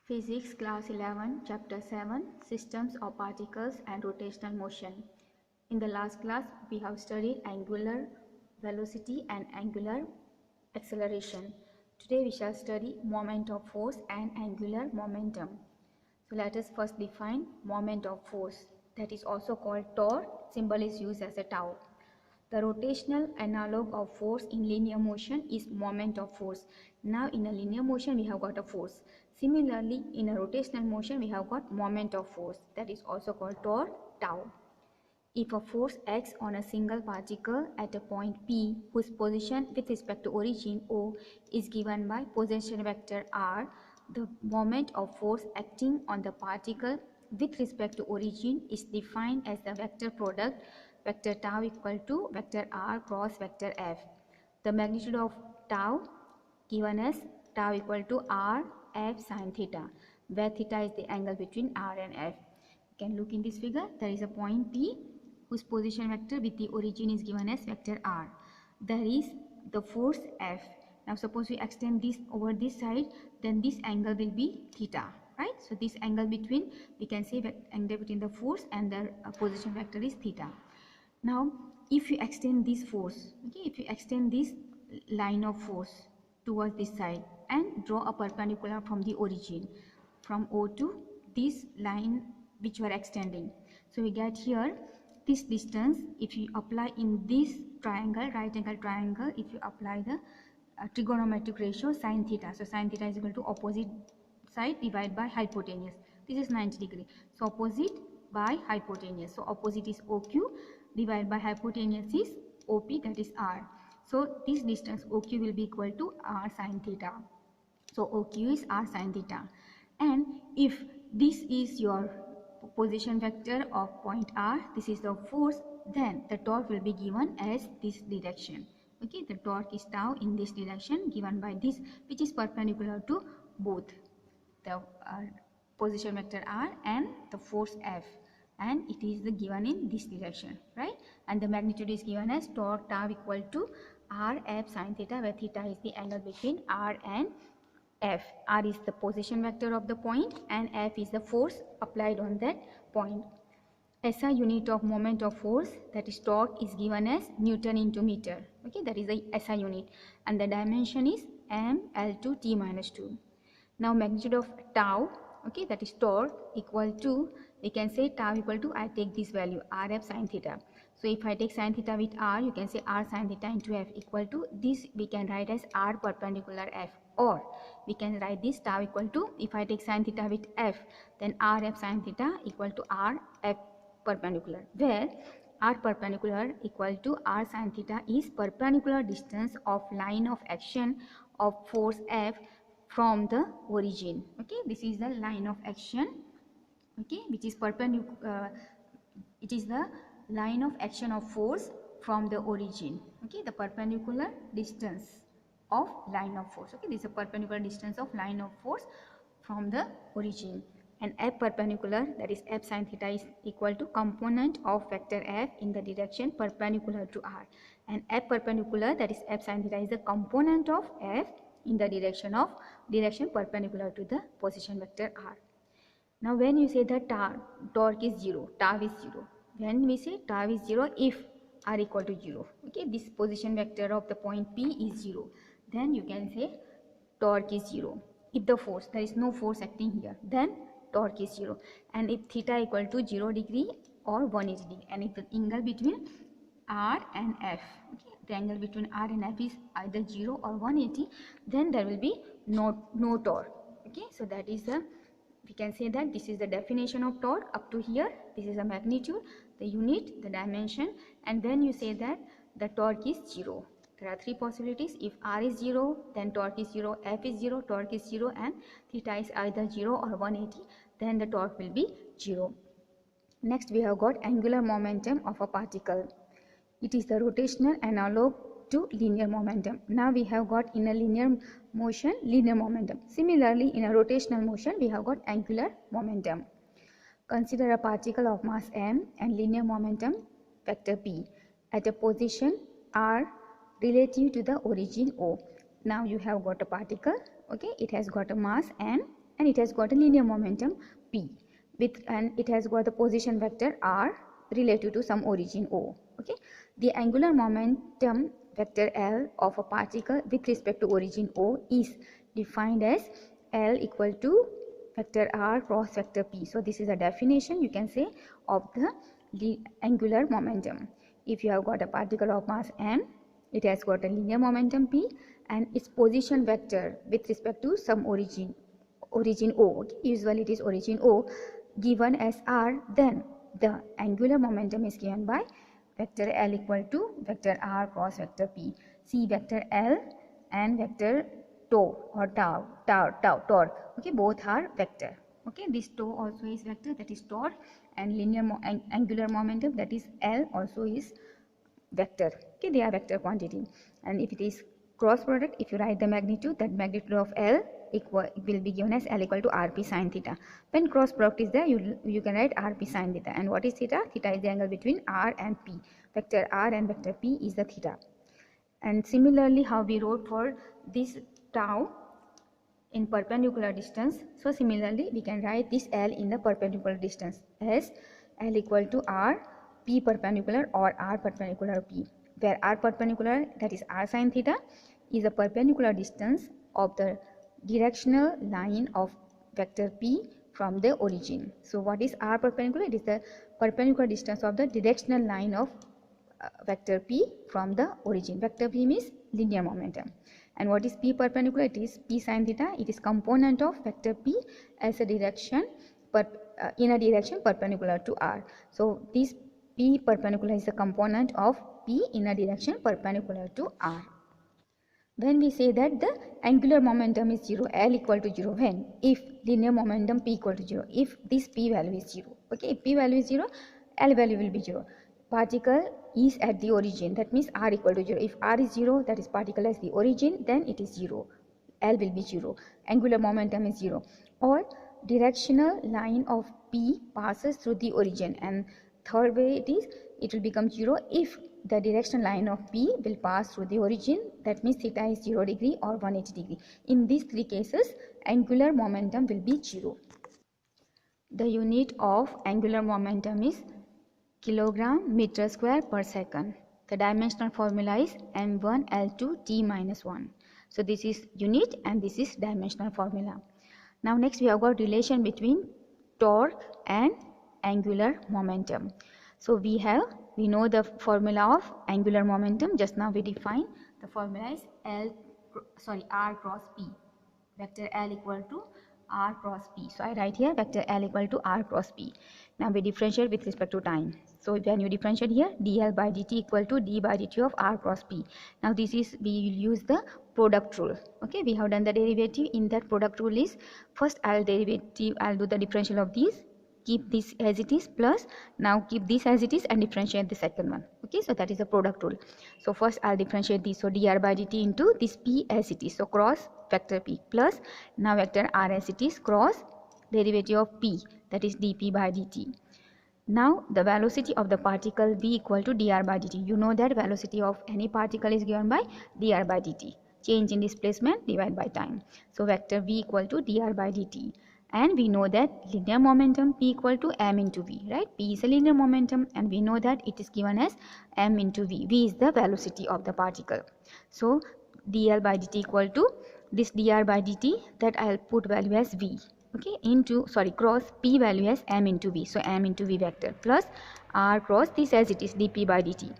Physics Class 11 Chapter 7 Systems of Particles and Rotational Motion. In the last class we have studied angular velocity and angular acceleration. Today we shall study moment of force and angular momentum. So let us first define moment of force, that is also called torque. Symbol is used as a tau. The rotational analog of force in linear motion is moment of force. Now in a linear motion we have got a force. Similarly in a rotational motion we have got moment of force, that is also called torque, tau. If a force acts on a single particle at a point P whose position with respect to origin O is given by position vector R, the moment of force acting on the particle with respect to origin is defined as the vector product vector tau equal to vector R cross vector F. The magnitude of tau given as tau equal to R F sin theta, where theta is the angle between R and F. You can look in this figure. There is a point P whose position vector with the origin is given as vector R. There is the force F. Now suppose we extend this over this side, then this angle will be theta, right? So this angle between, we can say angle between the force and the position vector is theta. Now if you extend this force, okay, if you extend this line of force towards this side and draw a perpendicular from the origin, from O to this line which you are extending, so we get here this distance. If you apply in this triangle, right angle triangle, if you apply the trigonometric ratio sin theta, so sin theta is equal to opposite side divided by hypotenuse. This is 90 degree, so opposite by hypotenuse, so opposite is OQ divided by hypotenuse is OP, that is R. So this distance OQ will be equal to R sin theta. So OQ is R sin theta. And if this is your position vector of point R, this is the force, then the torque will be given as this direction. Okay, the torque is tau in this direction given by this, which is perpendicular to both the position vector R and the force F, and it is given in this direction, right? And the magnitude is given as torque tau equal to R F sin theta, where theta is the angle between R and F. R is the position vector of the point and F is the force applied on that point. SI unit of moment of force, that is torque, is given as Newton into meter. Okay, that is the SI unit, and the dimension is mL2 T minus 2. Now magnitude of tau, okay, that is torque, equal to, we can say tau equal to, I take this value RF sin theta. So if I take sin theta with R, you can say R sin theta into F equal to this, we can write as R perpendicular F, or we can write this tau equal to, if I take sin theta with F, then RF sin theta equal to R F perpendicular, where R perpendicular equal to R sin theta is perpendicular distance of line of action of force F from the origin. Okay, this is the line of action, okay, which is perpendicular, it is the line of action of force from the origin. Okay, the perpendicular distance of line of force. Okay, this is a perpendicular distance of line of force from the origin. And F perpendicular, that is F sin theta, is equal to component of vector F in the direction perpendicular to R, and F perpendicular, that is F sin theta, is the component of F in the direction perpendicular to the position vector R. Now when you say that torque is 0, tau is 0, when we say tau is 0 if R equal to 0, okay, this position vector of the point P is 0, then you can say torque is 0. If the force, there is no force acting here, then torque is 0. And if theta equal to 0 degree or 180 degree, and if the angle between R and F, okay, the angle between R and F is either 0 or 180, then there will be no torque. Okay, so that is the, we can say that this is the definition of torque up to here. This is the magnitude, the unit, the dimension, and when you say that the torque is 0, there are three possibilities. If R is 0, then torque is 0, F is 0, torque is 0, and theta is either 0 or 180, then the torque will be 0. Next we have got angular momentum of a particle. It is the rotational analog to linear momentum. Now we have got in a linear motion linear momentum. Similarly in a rotational motion we have got angular momentum. Consider a particle of mass m and linear momentum vector p at a position r relative to the origin O. Now you have got a particle, okay, it has got a mass m and it has got a linear momentum p and it has got the position vector r relative to some origin O. Okay, the angular momentum vector L of a particle with respect to origin O is defined as L equal to vector r cross vector p. So this is a definition, you can say, of the angular momentum. If you have got a particle of mass m, it has got a linear momentum p and its position vector with respect to some origin O. Okay? Usually it is origin O given as r, then the angular momentum is given by vector L equal to vector r cross vector p. See, vector L and vector torque. Okay, both are vector. Okay, this tau also is vector, that is torque, and angular momentum, that is L, also is vector. Okay, they are vector quantity. And if it is cross product, if you write the magnitude, that magnitude of L will be given as L equal to Rp sin theta. When cross product is there, you can write Rp sin theta. And what is theta? Theta is the angle between R and P. Vector R and vector P is the theta. And similarly, how we wrote for this tau in perpendicular distance, so similarly we can write this L in the perpendicular distance as L equal to R P perpendicular or R perpendicular P, where R perpendicular, that is R sin theta, is a perpendicular distance of the directional line of vector P from the origin. So what is R perpendicular? It is the perpendicular distance of the directional line of vector P from the origin. Vector P means linear momentum. And what is P perpendicular? It is P sin theta. It is component of vector P as a direction in a direction perpendicular to R. So this P perpendicular is a component of P in a direction perpendicular to R. When we say that the angular momentum is 0, L equal to 0, when? If linear momentum P equal to 0, if this P value is 0. Okay, if P value is 0, L value will be 0. Particle is at the origin, that means R equal to 0. If R is 0, that is particle as the origin, then it is 0. L will be 0. Angular momentum is 0. Or directional line of P passes through the origin. And third way it will become 0 if the directional line of P will pass through the origin, that means theta is 0 degree or 180 degree. In these three cases, angular momentum will be 0. The unit of angular momentum is kilogram meter square per second. The dimensional formula is m1 L2 t minus 1. So this is unit and this is dimensional formula. Now next we have got relation between torque and angular momentum. So we know the formula of angular momentum. Just now we define the formula is R cross P. Vector L equal to R cross P. So I write here vector L equal to R cross P. Now we differentiate with respect to time. So when you differentiate here, dl by dt equal to d by dt of R cross P. Now this is, we will use the product rule. Okay, we have done the derivative. In that product rule is, first I'll do the differential of these, keep this as it is, plus now keep this as it is and differentiate the second one. Okay, so that is the product rule. So first I'll differentiate this, so dr by dt into this P as it is, so cross vector P, plus now vector R as it is, cross derivative of P, that is dP by dt. Now the velocity of the particle V equal to dr by dt. You know that velocity of any particle is given by dr by dt, change in displacement divided by time. So vector V equal to dr by dt. And we know that linear momentum P equal to m into V, right? P is a linear momentum and we know that it is given as m into V. V is the velocity of the particle. So dl by dt equal to this dr by dt, that I'll put value as V. Okay, cross P value as m into V. So m into V vector, plus R cross this as it is, dP by dt.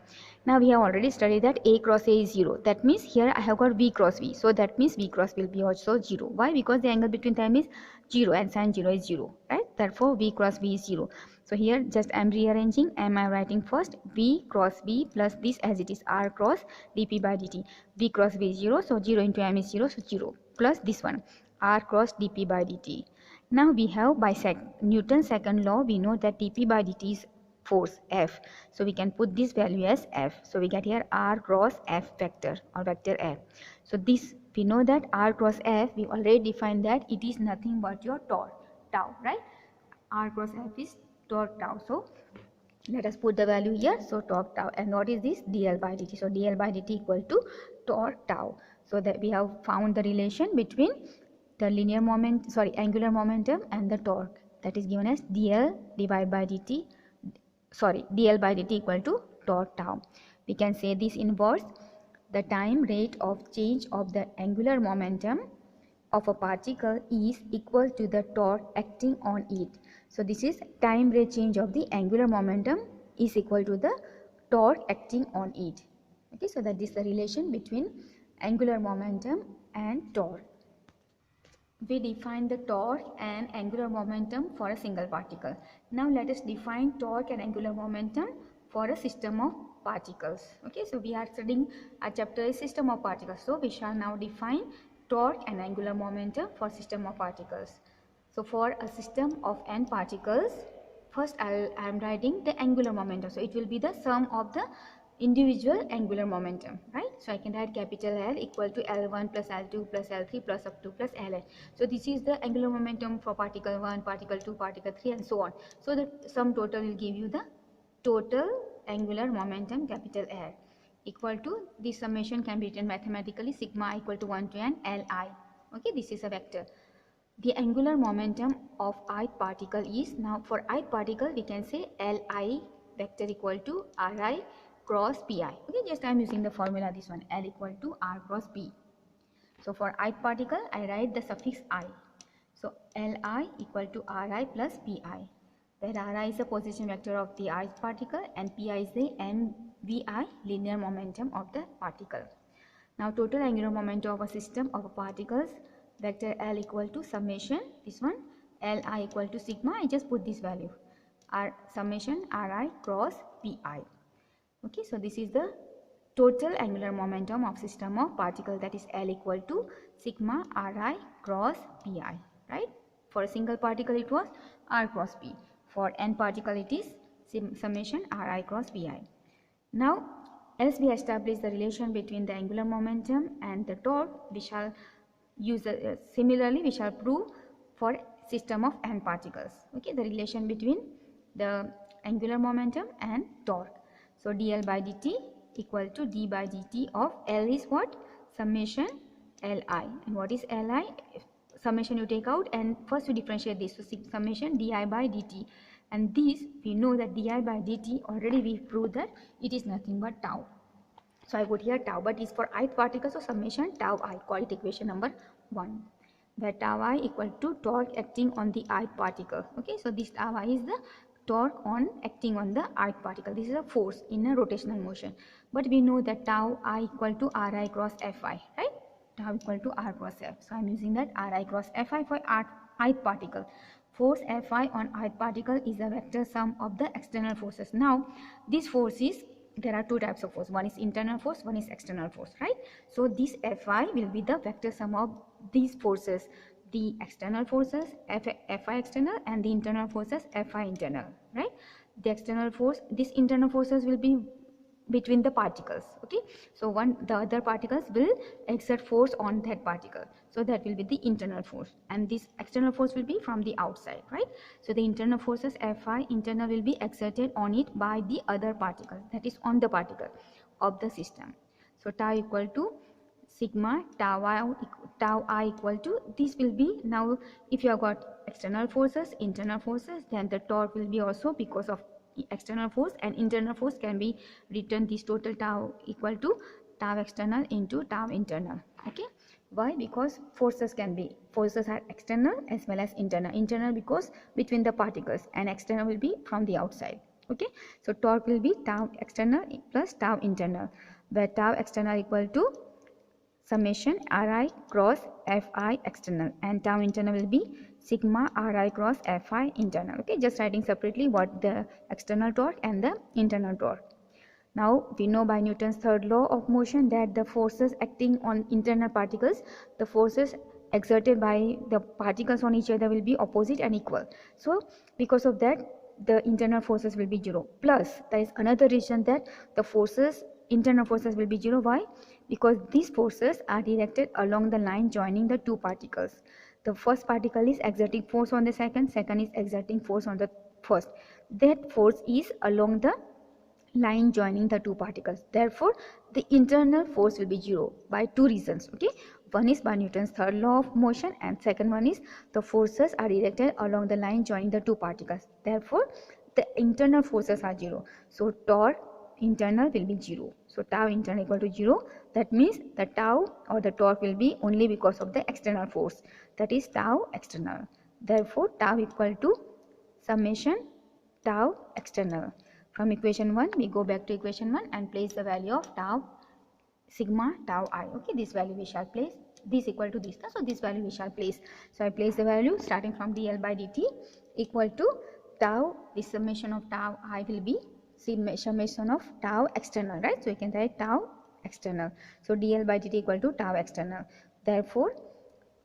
Now we have already studied that A cross A is 0. That means here I have got V cross V. So that means V cross will be also 0. Why? Because the angle between them is 0 and sin 0 is 0. Right? Therefore V cross V is 0. So here just I am rearranging. Am I writing first V cross V plus this as it is, R cross dP by dt. V cross V is 0. So 0 into m is 0. So 0. Plus this one, R cross dP by dt. Now we have by Newton's second law, we know that dP by dt is force F. So we can put this value as F. So we get here R cross F vector or vector F. So this, we know that R cross F, we already defined that it is nothing but your torque tau, right? R cross F is torque tau. So let us put the value here. So torque tau, and what is this? dl by dt. So dl by dt equal to torque tau. So that we have found the relation between the angular momentum and the torque, that is given as dl by dt equal to torque tau. We can say this involves the time rate of change of the angular momentum of a particle is equal to the torque acting on it. So this is time rate change of the angular momentum is equal to the torque acting on it. Okay, so that is the relation between angular momentum and torque. We define the torque and angular momentum for a single particle. Now let us define torque and angular momentum for a system of particles. Okay, so we are studying a chapter is system of particles. So we shall now define torque and angular momentum for system of particles. So for a system of n particles, first I am writing the angular momentum. So it will be the sum of the individual angular momentum, right? So I can write capital L equal to L1 plus L2 plus L3 plus up to plus Ln. So this is the angular momentum for particle 1, particle 2, particle 3 and so on. So the sum total will give you the total angular momentum capital L equal to, this summation can be written mathematically, sigma equal to 1 to n Li. Okay, this is a vector. The angular momentum of ith particle is, now for ith particle we can say Li vector equal to Ri cross Pi. Okay, just I am using the formula, this one, L equal to R cross P. So for ith particle I write the suffix I. So Li equal to Ri plus Pi, where Ri is the position vector of the ith particle and Pi is the mvi linear momentum of the particle. Now total angular momentum of a system of particles, vector L equal to summation, this one, Li equal to sigma, I just put this value, summation Ri cross Pi. Okay, so this is the total angular momentum of system of particle, that is L equal to sigma Ri cross Pi, right? For a single particle it was R cross P. For n particle it is summation Ri cross Pi. Now as we establish the relation between the angular momentum and the torque, we shall use similarly we shall prove for system of n particles. Okay, the relation between the angular momentum and torque. So dl by dt equal to d by dt of L is what? Summation Li. And what is Li? Summation you take out and first you differentiate this. So summation di by dt. And this we know that di by dt already we proved that it is nothing but tau. So I put here tau, but is for ith particle, so summation tau I, call it equation number 1, where tau I equal to torque acting on the ith particle. Okay, so this tau I is the torque on acting on the ith particle. This is a force in a rotational motion. But we know that tau I equal to Ri cross Fi, right? Tau equal to R cross F. So I am using that Ri cross Fi for ith particle. Force Fi on ith particle is a vector sum of the external forces. Now this force is, there are two types of force, one is internal force, one is external force, right? So this Fi will be the vector sum of these forces, the external forces Fi external and the internal forces Fi internal, right? The external force, these internal forces will be between the particles. Okay, so the other particles will exert force on that particle, so that will be the internal force, and this external force will be from the outside, right? So the internal forces Fi internal will be exerted on it by the other particle, that is on the particle of the system. So tau equal to sigma tau I equal to, this will be, now if you have got external forces, internal forces, then the torque will be also because of external force, and internal force can be written this total tau equal to tau external into tau internal. Okay, why? Because forces are external as well as internal because between the particles, and external will be from the outside. Okay, so torque will be tau external plus tau internal, where tau external equal to summation Ri cross Fi external, and tau internal will be sigma Ri cross Fi internal. Okay, just writing separately what the external torque and the internal torque. Now we know by Newton's third law of motion that the forces acting on internal particles, the forces exerted by the particles on each other will be opposite and equal. So because of that the internal forces will be 0. Plus there is another reason that the internal forces will be 0. Why? Because these forces are directed along the line joining the two particles. The first particle is exerting force on the second is exerting force on the first. That force is along the line joining the two particles. Therefore, the internal force will be 0 by two reasons. Okay, One is by Newton's third law of motion, and second one is the forces are directed along the line joining the two particles. Therefore, the internal forces are 0. So torque internal will be 0. So tau internal equal to 0. That means the tau or the torque will be only because of the external force, that is tau external. Therefore, tau equal to summation tau external. From equation 1 we go back to equation 1 and place the value of tau sigma tau I. Okay, this value we shall place, this equal to this, so this value we shall place. So I place the value starting from dl by dt equal to tau, the summation of tau I will be summation of tau external, right? So you can write tau external. So dl by dt equal to tau external. Therefore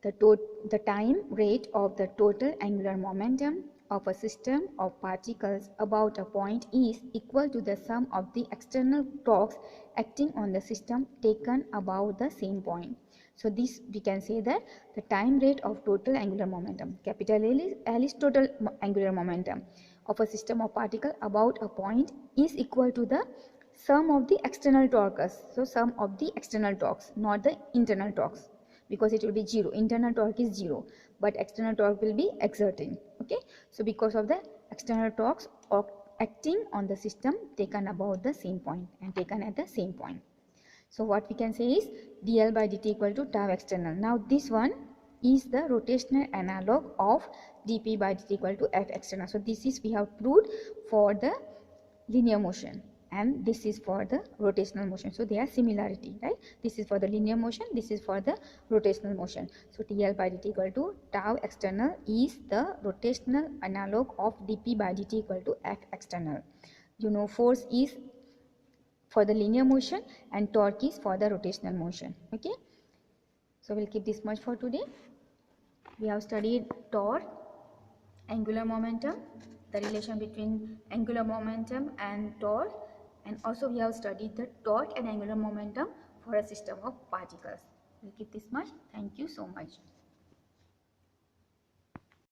the time rate of the total angular momentum of a system of particles about a point is equal to the sum of the external torques acting on the system taken about the same point. So this we can say that the time rate of total angular momentum, capital L is total angular momentum of a system of particle about a point is equal to the sum of the external torques. So sum of the external torques, not the internal torques, because it will be 0. Internal torque is 0, but external torque will be exerting. Okay, so because of the external torques acting on the system taken about the same point and taken at the same point. So what we can say is dl by dt equal to tau external. Now this one is the rotational analog of dp by dt equal to f external. So this is we have proved for the linear motion, and this is for the rotational motion. So they are similarity, right? This is for the linear motion, this is for the rotational motion. So TL by dt equal to tau external is the rotational analog of dp by dt equal to f external. You know, force is for the linear motion and torque is for the rotational motion. Okay, so we'll keep this much for today. We have studied torque, angular momentum, the relation between angular momentum and torque, and also we have studied the torque and angular momentum for a system of particles. We'll keep this much. Thank you so much.